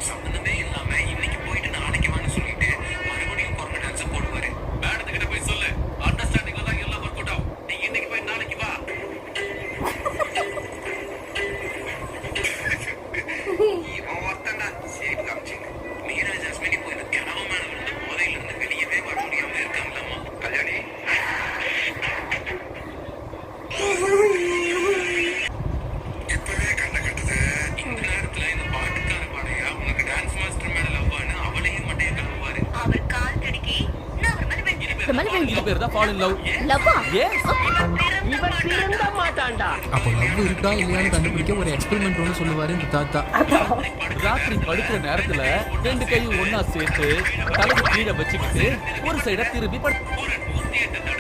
சம்பந்தமே இல்லாம இன்னைக்கு போயிட்டு நாளைக்கு வாங்க சொல்லிட்டு மறுபடியும் பர்மனன்ஸ் போடுவாரு. மேடத்துக்கிட்ட போய் சொல்லு, அண்டர்ஸ்டாண்டிங்ல தான் எல்லாம் ஒர்க் அவுட் ஆகும். நீ இன்னைக்கு போய் நாளைக்கு வா. இவன் ஒருத்தன்டா சரி காமிச்சுங்க. மீரா ஜாஸ்மினி போய் இந்த கனவமான விழுந்த போதையில இருந்து வெளியவே வர முடியாம இருக்காங்களாமா. கல்யாணி இப்பவே கண்ண கட்டுது. இந்த நேரத்துல இந்த பாட்டுக்கார பாடையா உனக்கு டான்ஸ் மாஸ்டர் மேல லவ்வான்னு அவளையும் மட்டைய கலவுவாரு. அவர் கால் தடுக்கி நான் அவர் மேல விழுந்துட்டேன். இது பேர் தான் fall in love. லவ்வா? Yes. இவன் திருந்த மாட்டான்டா. அப்போ லவ் இருக்கா இல்லையான்னு கண்டுபிடிக்க ஒரு எக்ஸ்பெரிமெண்ட் ஒன்று சொல்லுவாரு இந்த தாத்தா. ராத்திரி படுக்கிற நேரத்துல ரெண்டு கையும் ஒன்னா சேர்த்து தலைக்கு கீழே வச்சுக்கிட்டு ஒரு சைடா திரும்பி ஒரு 108